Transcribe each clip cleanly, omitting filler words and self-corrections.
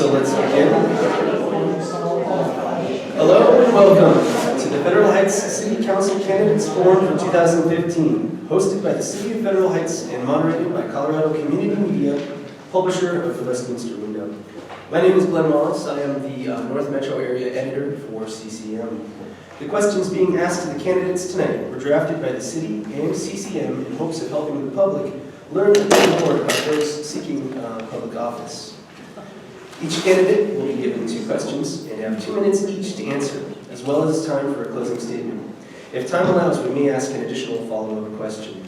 so let's begin. Hello and welcome to the Federal Heights City Council Candidates Forum for 2015, hosted by the City of Federal Heights and moderated by Colorado Community Media, publisher of the Westminster Window. My name is Glenn Wallace. I am the North Metro Area Editor for CCM. The questions being asked to the candidates tonight were drafted by the City and CCM in hopes of helping the public learn a bit more about those seeking public office. Each candidate will be given 2 questions and have 2 minutes each to answer, as well as time for a closing statement. If time allows, we may ask an additional follow-up question.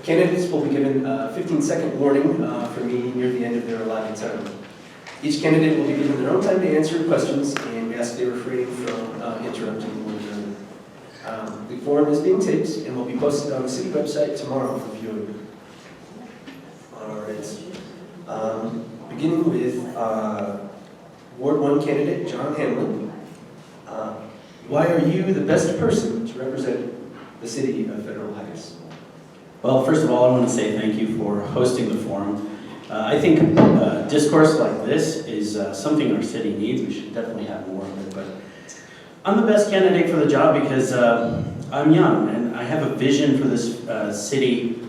Candidates will be given a 15-second warning for me near the end of their allotted time. Each candidate will be given their own time to answer questions, and we ask they refrain from interrupting one another. The forum is being taped and will be posted on the city website tomorrow for viewing. All right. Beginning with Ward 1 candidate John Hamlin. Why are you the best person to represent the city of Federal Heights? Well, first of all, I want to say thank you for hosting the forum. I think discourse like this is something our city needs. We should definitely have more of it. But I'm the best candidate for the job because I'm young and I have a vision for this city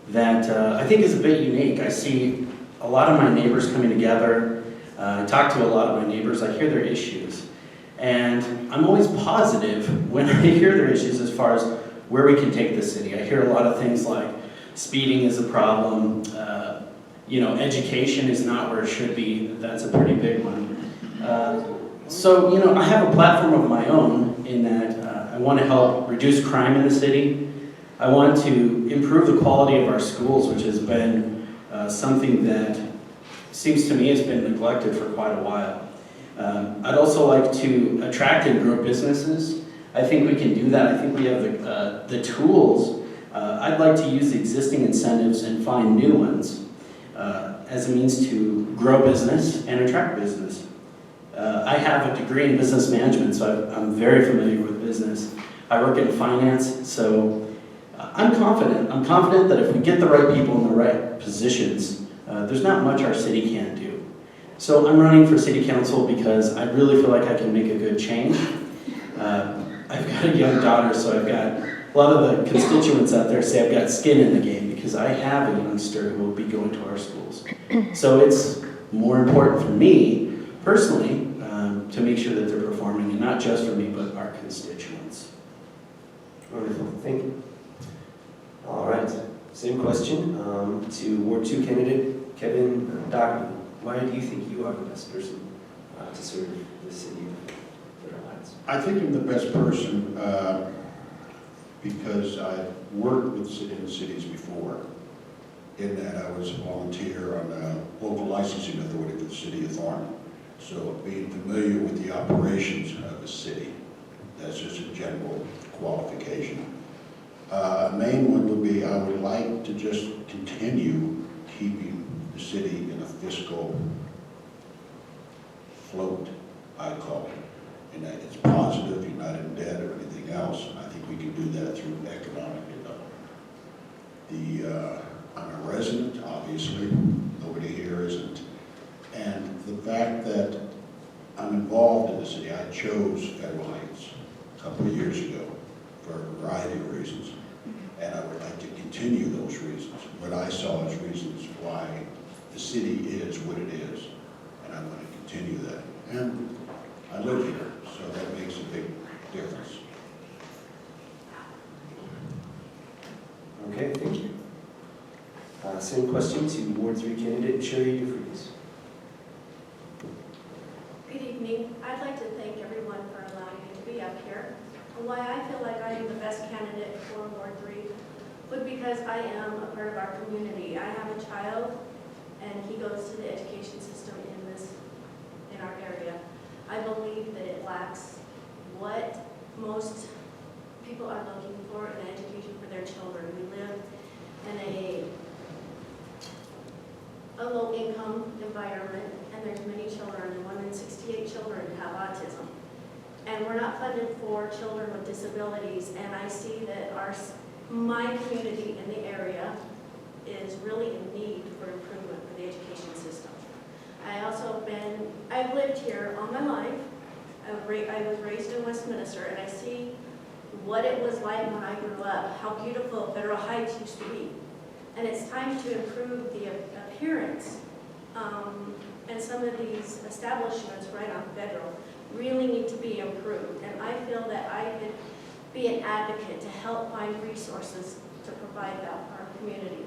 that I think is a bit unique. I see a lot of my neighbors coming together. I talk to a lot of my neighbors. I hear their issues. And I'm always positive when I hear their issues as far as where we can take the city. I hear a lot of things like speeding is a problem. Education is not where it should be. That's a pretty big one. So, I have a platform of my own in that I want to help reduce crime in the city. I want to improve the quality of our schools, which has been something that seems to me has been neglected for quite a while. I'd also like to attract and grow businesses. I think we can do that. I think we have the tools. I'd like to use the existing incentives and find new ones as a means to grow business and attract business. I have a degree in business management, so I'm very familiar with business. I work in finance, so I'm confident. I'm confident that if we get the right people in the right positions, there's not much our city can't do. So I'm running for city council because I really feel like I can make a good change. I've got a young daughter, so I've got a lot of the constituents out there say I've got skin in the game because I have a youngster who will be going to our schools. So it's more important for me, personally, to make sure that they're performing, and not just for me, but our constituents. Wonderful, thank you. All right, same question to Ward 2 candidate Kevin Doherty. Why do you think you are the best person to serve the city of Federal Heights? I think I'm the best person because I've worked in cities before, in that I was a volunteer on the local licensing authority for the city of Thornton. So being familiar with the operations of the city, that's just a general qualification. A main one would be I would like to just continue keeping the city in a fiscal float, I call it. And that it's positive, you're not in debt or anything else. And I think we can do that through economic development. I'm a resident, obviously. Nobody here isn't. And the fact that I'm involved in the city, I chose Federal Heights a couple of years ago for a variety of reasons. And I would like to continue those reasons. What I saw as reasons why the city is what it is. And I want to continue that. And I live here, so that makes a big difference. Okay, thank you. Same question to Ward 3 candidate Sherry DeFries. Good evening. I'd like to thank everyone for allowing me to be up here. Why I feel like I am the best candidate for Ward 3 would because I am a part of our community. I have a child and he goes to the education system in our area. I believe that it lacks what most people are looking for in education for their children. We live in a low-income environment, and there's many children. 1 in 68 children have autism. And we're not funded for children with disabilities, and I see that my community in the area is really in need for improvement for the education system. I've lived here all my life. I was raised in Westminster, and I see what it was like when I grew up, how beautiful Federal Heights used to be. And it's time to improve the appearance. And some of these establishments right on Federal really need to be improved. And I feel that I could be an advocate to help find resources to provide that for our community.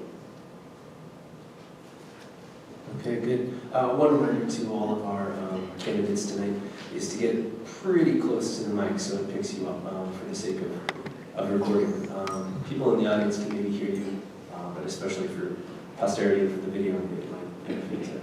Okay, good. One reminder to all of our candidates tonight is to get pretty close to the mic so it picks you up for the sake of recording. People in the audience can maybe hear you, but especially for posterity and for the video, it might benefit to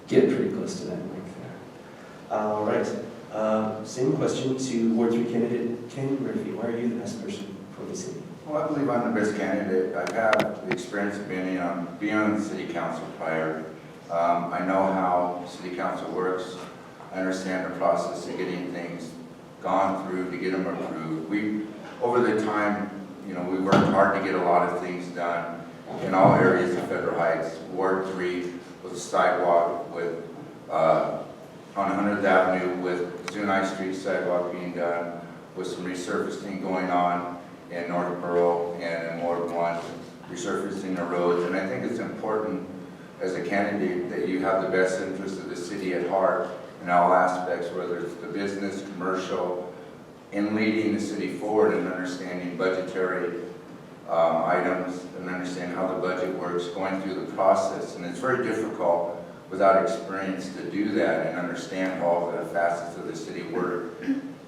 get pretty close to that mic there. All right. Same question to Ward 3 candidate Ken Murphy. Why are you the best person for the city? Well, I believe I'm the best candidate. I've had the experience of being on the city council prior. I know how city council works. I understand the process of getting things gone through to get them approved. Over the time, we worked hard to get a lot of things done in all areas of Federal Heights. Ward 3 was a sidewalk with, on 100th Avenue with Zunai Street sidewalk being done, with some resurfacing going on in Northborough and in Ward 1, resurfacing the roads. And I think it's important as a candidate that you have the best interest of the city at heart in all aspects, whether it's the business, commercial, in leading the city forward and understanding budgetary items and understand how the budget works, going through the process. And it's very difficult without experience to do that and understand all the facets of the city work.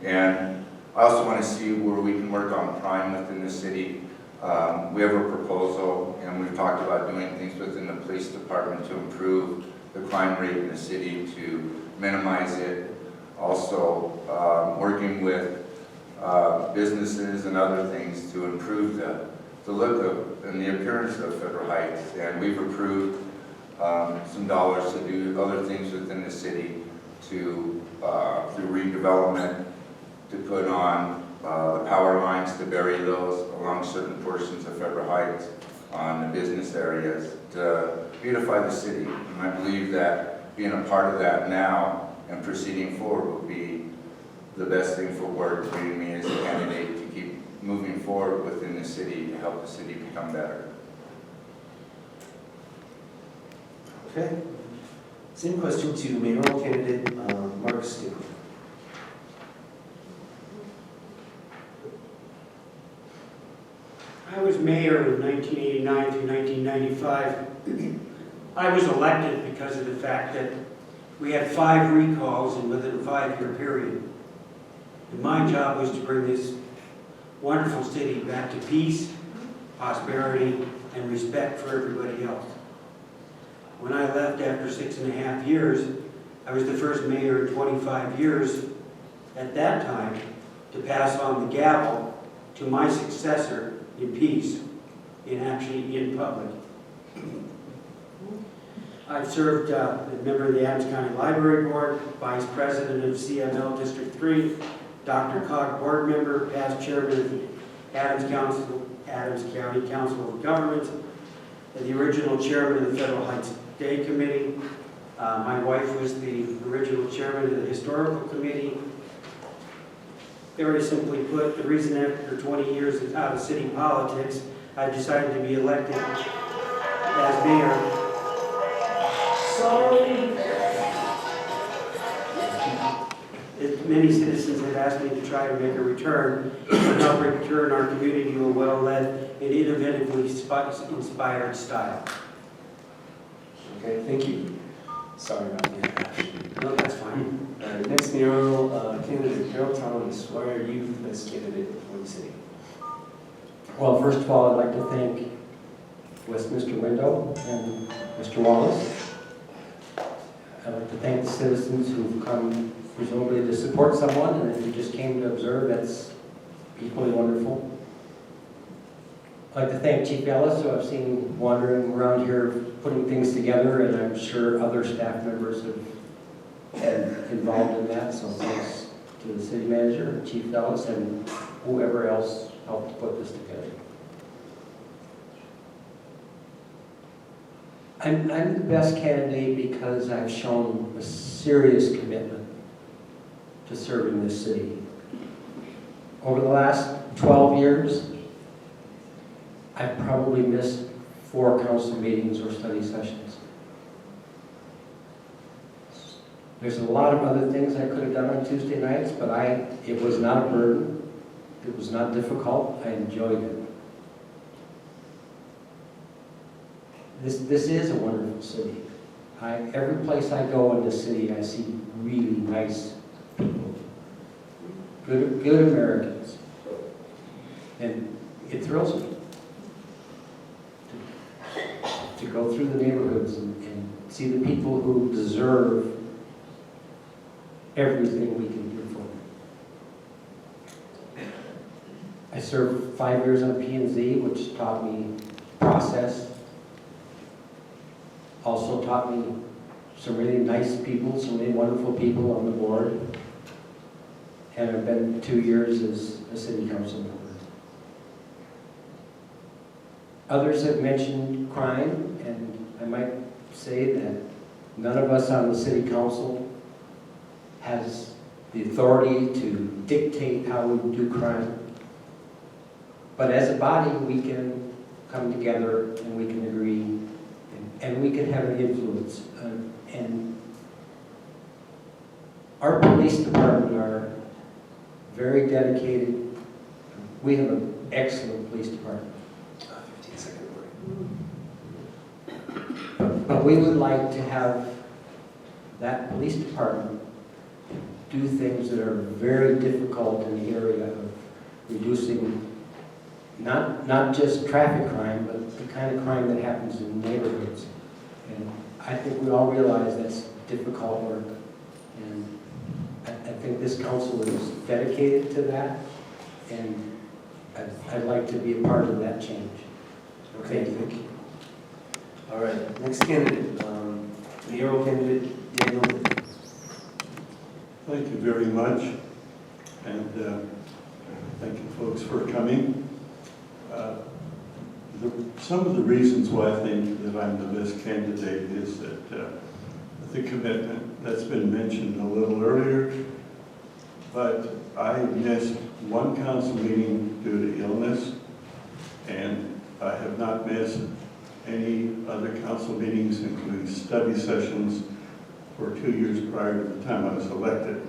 And I also want to see where we can work on crime within the city. We have a proposal, and we've talked about doing things within the police department to improve the crime rate in the city, to minimize it. Also, working with businesses and other things to improve the look of and the appearance of Federal Heights. And we've approved some dollars to do other things within the city to through redevelopment, to put on the power lines to bury those along certain portions of Federal Heights on the business areas to beautify the city. And I believe that being a part of that now and proceeding forward will be the best thing for Ward 3 and me as a candidate to keep moving forward within the city to help the city become better. Okay. Same question to mayoral candidate Mark Stickler. I was mayor in 1989 through 1995. I was elected because of the fact that we had 5 recalls within a 5-year period. And my job was to bring this wonderful city back to peace, prosperity, and respect for everybody else. When I left after 6.5 years, I was the first mayor in 25 years at that time to pass on the gavel to my successor in peace, in public. I've served as a member of the Adams County Library Board, Vice President of CML District 3, Dr. Cog Board Member, past Chairman of the Adams County Council of Governments, the original Chairman of the Federal Heights Day Committee. My wife was the original Chairman of the Historical Committee. Very simply put, the reason after 20 years out of city politics, I decided to be elected as mayor. Sorry. Many citizens have asked me to try to make a return and help return our community to a well-led and innovatively inspired style. Okay, thank you. Sorry about the interruption. No, that's fine. Next mayoral candidate, Carol Thomas. Why are you the best candidate for the city? Well, first of all, I'd like to thank Westminster Window and Mr. Wallace. I'd like to thank the citizens who've come presumably to support someone, and if you just came to observe, that's equally wonderful. I'd like to thank Chief Ellis, who I've seen wandering around here putting things together, and I'm sure other staff members have been involved in that, so thanks to the city manager, Chief Ellis, and whoever else helped put this together. I'm the best candidate because I've shown a serious commitment to serving this city. Over the last 12 years, I've probably missed 4 council meetings or study sessions. There's a lot of other things I could have done on Tuesday nights, but it was not a burden. It was not difficult. I enjoyed it. This is a wonderful city. Every place I go in this city, I see really nice people, good Americans, and it thrills me to go through the neighborhoods and see the people who deserve everything we can do for them. I served 5 years on P&Z, which taught me process. Also taught me some really nice people, some really wonderful people on the board. And I've been 2 years as a city council member. Others have mentioned crime, and I might say that none of us on the city council has the authority to dictate how we do crime. But as a body, we can come together and we can agree and we can have an influence. And our police department are very dedicated. We have an excellent police department. 15-second break. But we would like to have that police department do things that are very difficult in the area of reducing not just traffic crime, but the kind of crime that happens in neighborhoods. And I think we all realize that's difficult work. And I think this council is dedicated to that, and I'd like to be a part of that change. Okay, thank you. All right, next candidate, mayoral candidate Daniel. Thank you very much, and thank you folks for coming. Some of the reasons why I think that I'm the best candidate is that the commitment that's been mentioned a little earlier, but I missed one council meeting due to illness, and I have not missed any other council meetings, including study sessions, for 2 years prior to the time I was elected.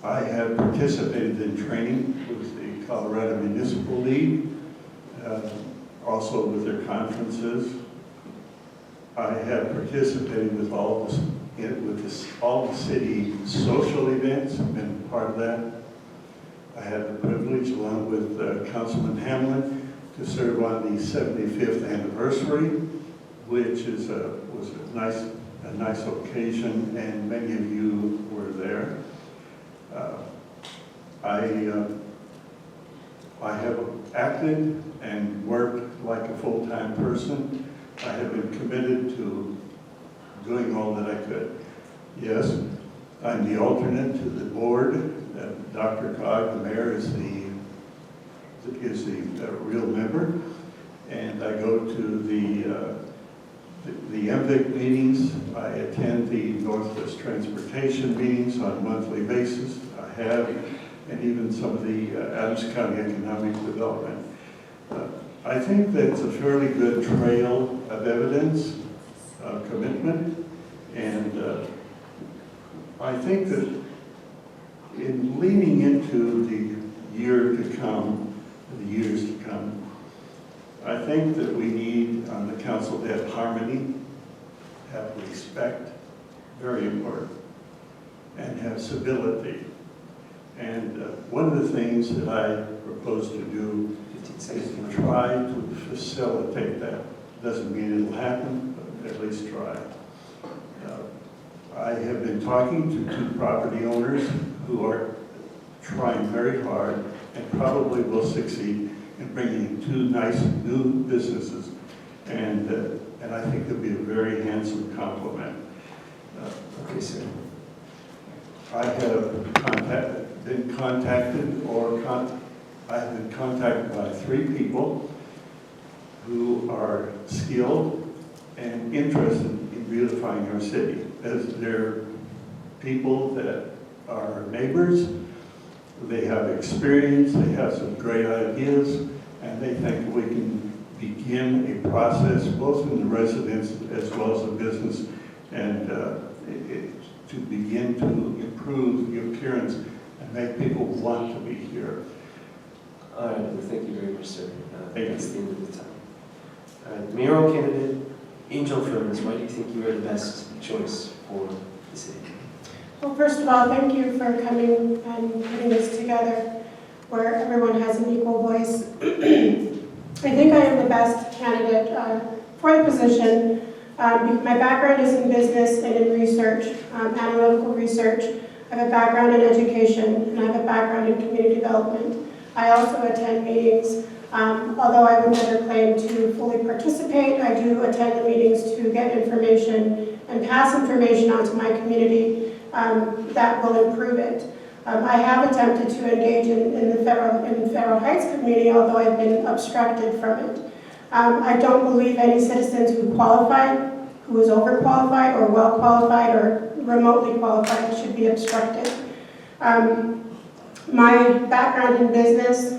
I have participated in training with the Colorado Municipal League, also with their conferences. I have participated with all the city social events, I've been part of that. I had the privilege, along with Councilman Hamlin, to serve on the 75th anniversary, which was a nice occasion, and many of you were there. I have acted and worked like a full-time person. I have been committed to doing all that I could. Yes, I'm the alternate to the board. Dr. Cog, the mayor, is the real member, and I go to the MVIC meetings. I attend the Northwest Transportation meetings on a monthly basis. I have, and even some of the Adams County Economic Development. I think that's a fairly good trail of evidence, of commitment, and I think that in leaning into the year to come, the years to come, I think that we need on the council to have harmony, have respect, very important, and have civility. And one of the things that I propose to do is to try to facilitate that. Doesn't mean it'll happen, but at least try. I have been talking to 2 property owners who are trying very hard and probably will succeed in bringing 2 nice new businesses, and I think it'll be a very handsome compliment. Okay, sir. I have been contacted by 3 people who are skilled and interested in beautifying our city. As they're people that are neighbors, they have experience, they have some great ideas, and they think we can begin a process, both in the residents as well as the business, and to begin to improve the appearance and make people want to be here. All right, well, thank you very much, sir. Thank you. That's the end of the time. All right, mayoral candidate, Angel Furnace, why do you think you are the best choice for the city? Well, first of all, thank you for coming and putting this together where everyone has an equal voice. I think I am the best candidate for the position. My background is in business and in research, analytical research. I have a background in education, and I have a background in community development. I also attend meetings. Although I would never claim to fully participate, I do attend the meetings to get information and pass information on to my community that will improve it. I have attempted to engage in the Federal Heights community, although I've been obstructed from it. I don't believe any citizens who qualified, who is overqualified or well qualified or remotely qualified should be obstructed. My background in business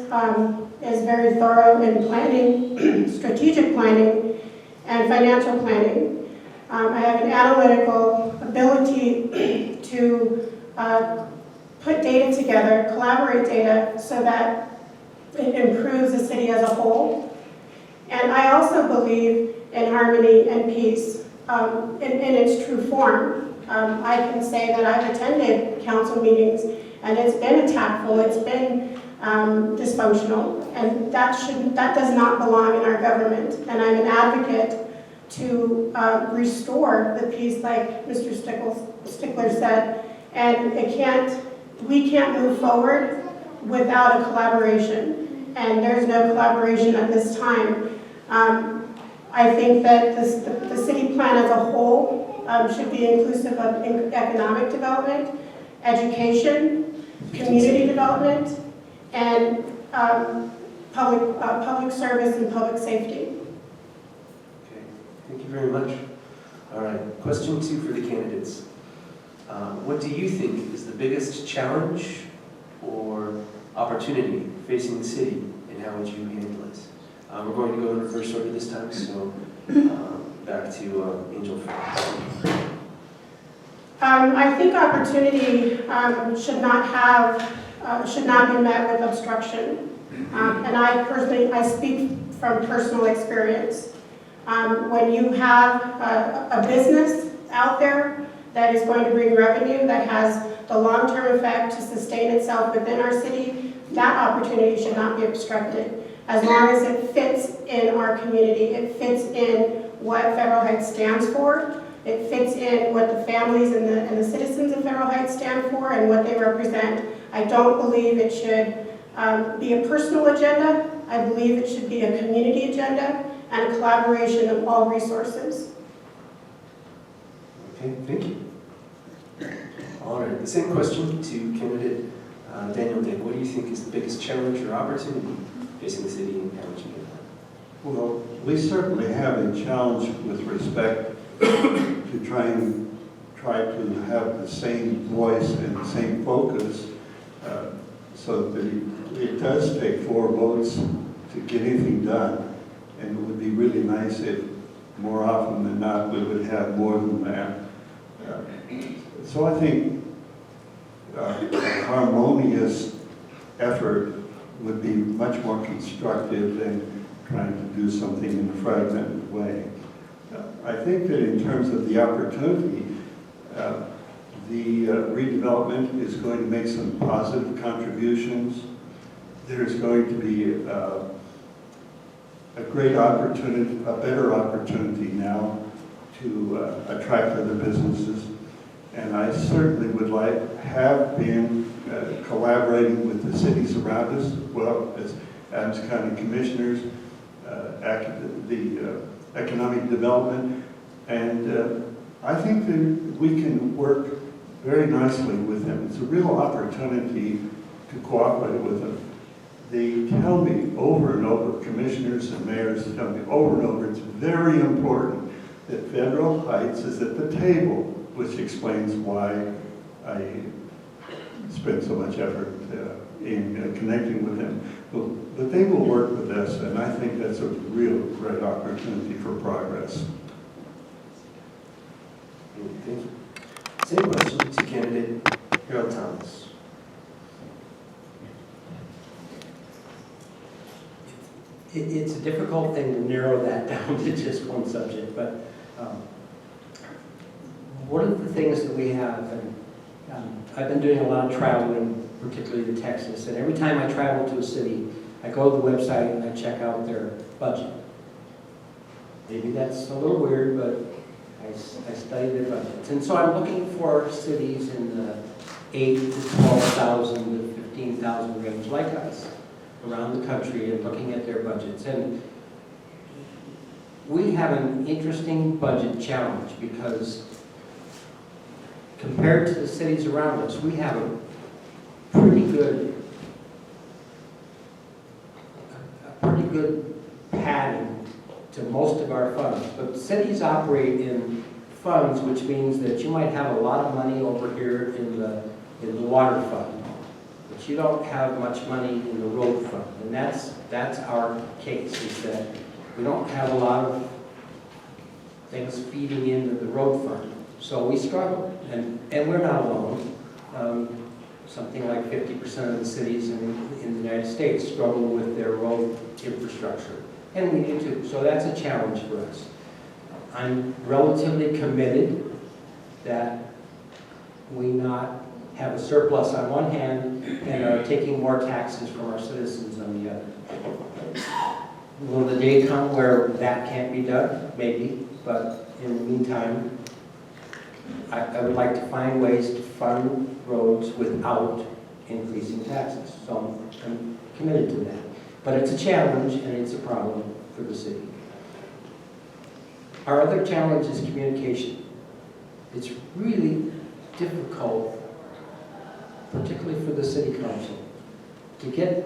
is very thorough in planning, strategic planning, and financial planning. I have an analytical ability to put data together, collaborate data so that it improves the city as a whole. And I also believe in harmony and peace in its true form. I can say that I've attended council meetings and it's been attackful, it's been dysfunctional, and that does not belong in our government. And I'm an advocate to restore the peace, like Mr. Stickler said, and we can't move forward without a collaboration, and there's no collaboration at this time. I think that the city plan as a whole should be inclusive of economic development, education, community development, and public service and public safety. Okay, thank you very much. All right, question 2 for the candidates. What do you think is the biggest challenge or opportunity facing the city, and how would you handle it? We're going to go in reverse order this time, so back to Angel first. I think opportunity should not be met with obstruction. And I speak from personal experience. When you have a business out there that is going to bring revenue, that has the long-term effect to sustain itself within our city, that opportunity should not be obstructed. As long as it fits in our community, it fits in what Federal Heights stands for, it fits in what the families and the citizens of Federal Heights stand for and what they represent. I don't believe it should be a personal agenda. I believe it should be a community agenda and a collaboration of all resources. Okay, thank you. All right, the same question to candidate Daniel Day. What do you think is the biggest challenge or opportunity facing the city, and how would you get that? Well, we certainly have a challenge with respect to try to have the same voice and the same focus, so that it does take 4 votes to get anything done, and it would be really nice if more often than not we would have more than that. So I think a harmonious effort would be much more constructive than trying to do something in a fragmented way. I think that in terms of the opportunity, the redevelopment is going to make some positive contributions. There's going to be a great opportunity, a better opportunity now to attract other businesses. And I certainly would have been collaborating with the cities around us, as well as Adams County Commissioners, the economic development, and I think that we can work very nicely with them. It's a real opportunity to cooperate with them. they tell me over and over, commissioners and mayors tell me over and over, it's very important that Federal Heights is at the table, which explains why I spend so much effort in connecting with them. But they will work with us, and I think that's a real great opportunity for progress. Thank you. Same question to candidate Harold Thomas. It's a difficult thing to narrow that down to just one subject, but one of the things that we have, and I've been doing a lot of traveling, particularly to Texas, and every time I travel to a city, I go to the website and I check out their budget. Maybe that's a little weird, but I study their budgets. And so I'm looking for cities in the 8,000 to 12,000 to 15,000 range, like us, around the country, and looking at their budgets. And we have an interesting budget challenge because compared to the cities around us, we have a pretty good padding to most of our funds. But cities operate in funds, which means that you might have a lot of money over here in the water fund, but you don't have much money in the road fund. And that's our case, is that we don't have a lot of things feeding into the road fund. So we struggle, and we're not alone. Something like 50% of the cities in the United States struggle with their road infrastructure, and we do too. So that's a challenge for us. I'm relatively committed that we not have a surplus on one hand and are taking more taxes from our citizens on the other. Will the day come where that can't be done? Maybe, but in the meantime, I would like to find ways to fund roads without increasing taxes. So I'm committed to that. But it's a challenge and it's a problem for the city. Our other challenge is communication. It's really difficult, particularly for the city council, to get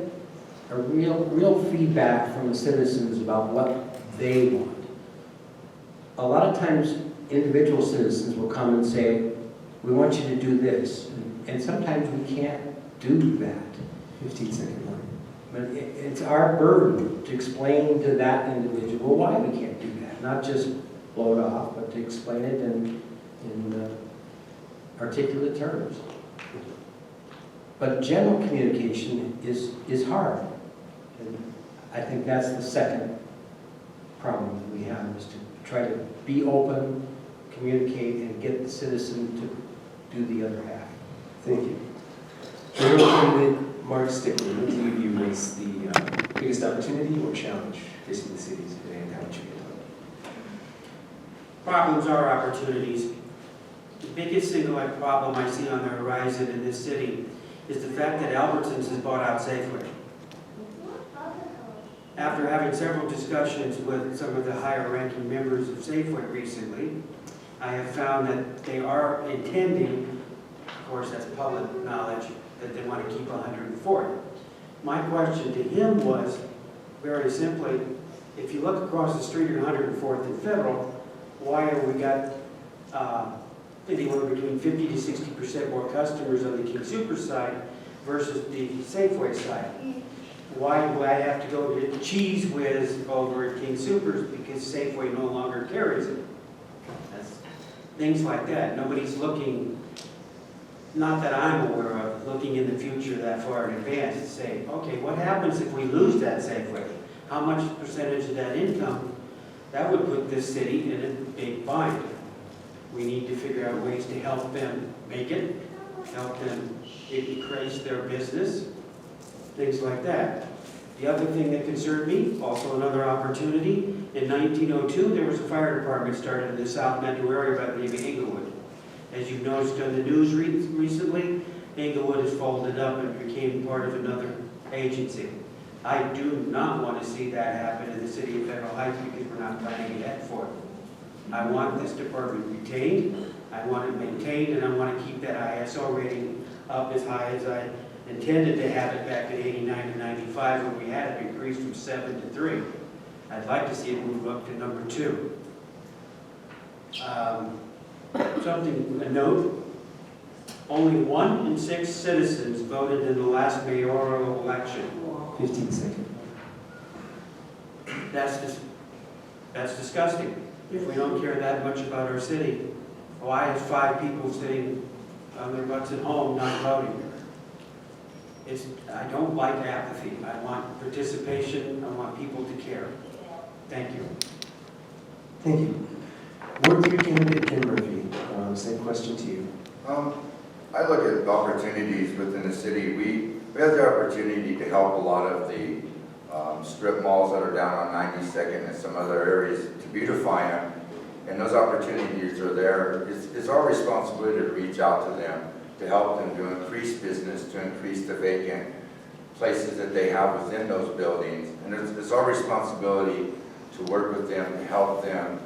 a real feedback from the citizens about what they want. A lot of times, individual citizens will come and say, we want you to do this. And sometimes we can't do that. 15-second warning. But it's our burden to explain to that individual why we can't do that. Not just blow it off, but to explain it in articulate terms. But general communication is hard. And I think that's the second problem that we have, is to try to be open, communicate, and get the citizen to do the other half. Thank you. Federal candidate Mark Stickler, what do you view as the biggest opportunity or challenge facing the cities today, and how would you get it? Problems are opportunities. The biggest single problem I see on the horizon in this city is the fact that Albertsons has bought out Safeway. After having several discussions with some of the higher-ranking members of Safeway recently, I have found that they are intending, of course that's public knowledge, that they want to keep 104th. My question to him was, very simply, if you look across the street at 104th and Federal, why have we got anywhere between 50 to 60% more customers on the King Soopers side versus the Safeway side? Why do I have to go to Cheese Whiz over at King Soopers because Safeway no longer carries it? That's things like that. Nobody's looking, not that I'm aware of, looking in the future that far in advance to say, okay, what happens if we lose that Safeway? How much percentage of that income? That would put this city in a big bind. We need to figure out ways to help them make it, help them increase their business, things like that. The other thing that concerned me, also another opportunity, in 1902 there was a fire department started in the South Metro area by the name of Englewood. As you've noticed on the news recently, Englewood has folded up and became part of another agency. I do not want to see that happen in the city of Federal Heights because we're not planning ahead for it. I want this department retained, I want it maintained, and I want to keep that ISO rating up as high as I intended to have it back in 89 to 95 when we had it increased from 7 to 3. I'd like to see it move up to number 2. Something, a note, only 1 in 6 citizens voted in the last mayoral election. 15 seconds. That's disgusting. If we don't care that much about our city, why is 5 people sitting on their butts at home not voting? I don't like apathy. I want participation. I want people to care. Thank you. Thank you. Ward 3 candidate Ken Murphy, same question to you. I look at opportunities within the city. We have the opportunity to help a lot of the strip malls that are down on 92nd and some other areas to beautify them. And those opportunities are there. It's our responsibility to reach out to them, to help them to increase business, to increase the vacant places that they have within those buildings. And it's our responsibility to work with them, to help them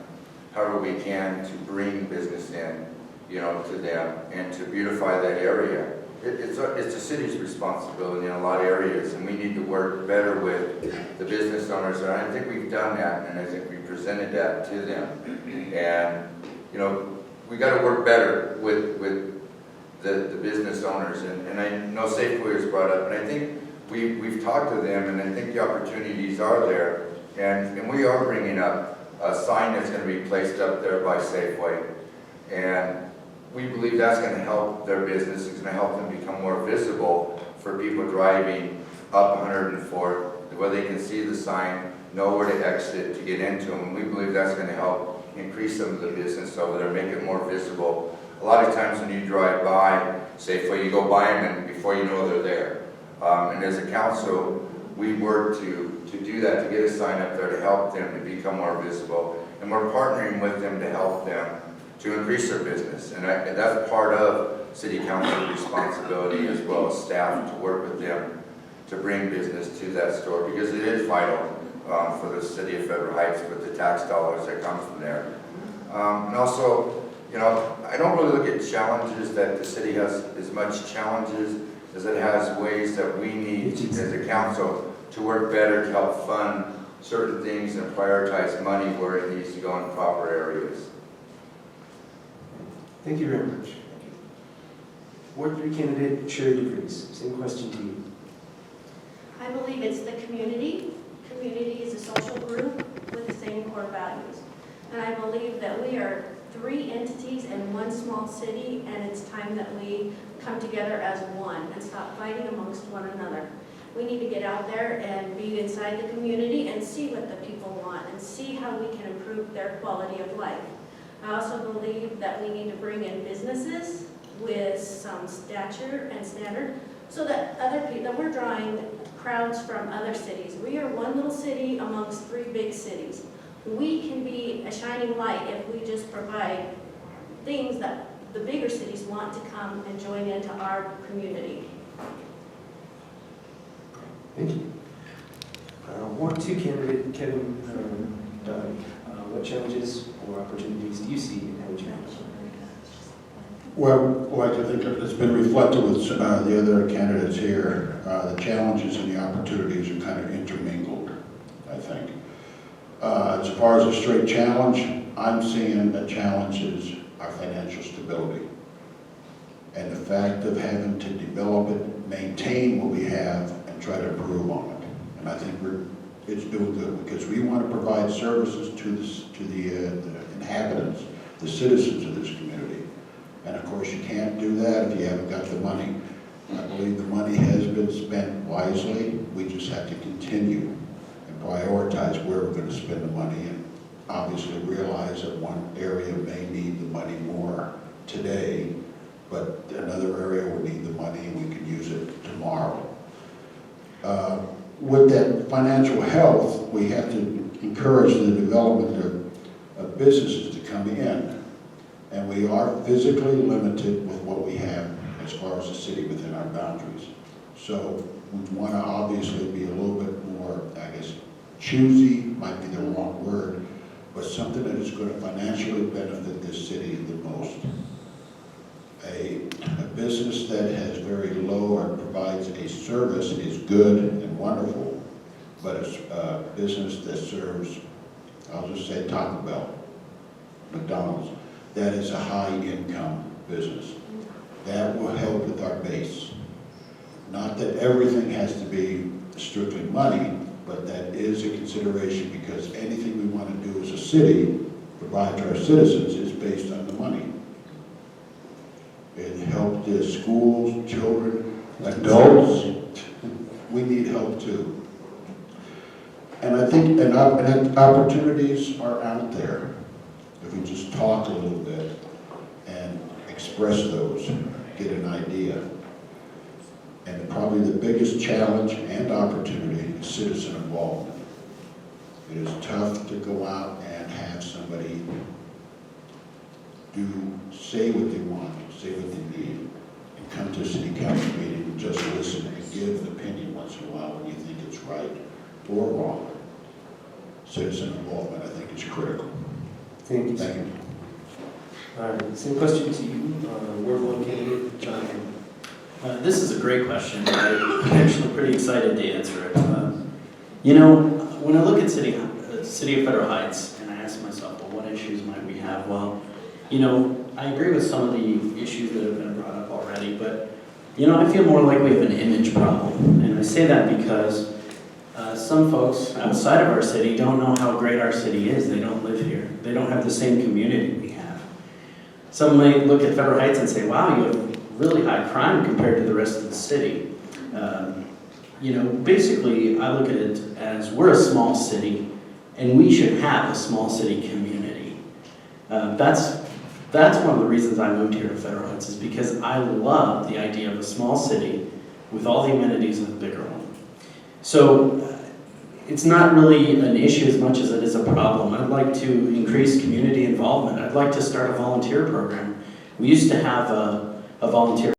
however we can to bring business in, to them and to beautify that area. It's the city's responsibility in a lot of areas, and we need to work better with the business owners. And I think we've done that, and I think we presented that to them. And, we got to work better with the business owners. And I know Safeway was brought up, and I think we've talked to them, and I think the opportunities are there. And we are bringing up a sign that's going to be placed up there by Safeway. And we believe that's going to help their business. It's going to help them become more visible for people driving up 104th, where they can see the sign, know where to exit to get into them. And we believe that's going to help increase some of the business over there, make it more visible. A lot of times when you drive by Safeway, you go by them and before you know they're there. And as a council, we work to do that, to get a sign up there to help them to become more visible. And we're partnering with them to help them to increase their business. And that's part of City Council's responsibility as well as staff to work with them to bring business to that store, because it is vital for the city of Federal Heights with the tax dollars that come from there. And also, I don't really look at challenges that the city has as much challenges as it has ways that we need as a council to work better to help fund certain things and prioritize money where it needs to go in proper areas. Thank you very much. Ward 3 candidate Sherry DeVries, same question to you. I believe it's the community. Community is a social group with the same core values. And I believe that we are 3 entities in one small city, and it's time that we come together as one and stop fighting amongst one another. We need to get out there and be inside the community and see what the people want and see how we can improve their quality of life. I also believe that we need to bring in businesses with some stature and standard so that other people, that we're drawing crowds from other cities. We are one little city amongst 3 big cities. We can be a shining light if we just provide things that the bigger cities want to come and join into our community. Thank you. Ward 2 candidate Kevin Doug, what challenges or opportunities do you see in Haddon County? Well, like I think it's been reflected with the other candidates here, the challenges and the opportunities are kind of intermingled, I think. As far as a straight challenge, I'm seeing the challenge is our financial stability. And the fact of having to develop it, maintain what we have, and try to improve on it. And I think it's doing good because we want to provide services to the inhabitants, the citizens of this community. And of course, you can't do that if you haven't got the money. I believe the money has been spent wisely. We just have to continue and prioritize where we're going to spend the money, and obviously realize that one area may need the money more today, but another area will need the money and we can use it tomorrow. With that financial health, we have to encourage the development of businesses to come in. And we are physically limited with what we have as far as the city within our boundaries. So we want to obviously be a little bit more, I guess, choosy, might be the wrong word, but something that is going to financially benefit this city the most. A A business that has very low or provides a service is good and wonderful, but a business that serves, I'll just say Taco Bell, McDonald's, that is a high-income business. That will help with our base. Not that everything has to be strictly money, but that is a consideration because anything we want to do as a city, provide to our citizens, is based on the money. It helped the schools, children, adults. We need help too. And I think and opportunities are out there if we just talk a little bit and express those, get an idea. And probably the biggest challenge and opportunity is citizen involvement. It is tough to go out and have somebody say what they want, say what they need, and come to a city council meeting and just listen and give an opinion once in a while when you think it's right or wrong. Citizen involvement, I think, is critical. Thank you. Thank you. All right, same question to you, Ward 1 candidate, John Hammond. This is a great question. I'm actually pretty excited to answer it. You know, when I look at City of Federal Heights, and I ask myself, well, what issues might we have? Well, you know, I agree with some of the issues that have been brought up already, but, you know, I feel more like we have an image problem. And I say that because some folks outside of our city don't know how great our city is. They don't live here. They don't have the same community we have. Some might look at Federal Heights and say, wow, you have really high crime compared to the rest of the city. You know, basically, I look at it as we're a small city, and we should have a small city community. That's one of the reasons I moved here to Federal Heights, is because I love the idea of a small city with all the amenities of a bigger one. So it's not really an issue as much as it is a problem. I'd like to increase community involvement. I'd like to start a volunteer program. We used to have a volunteer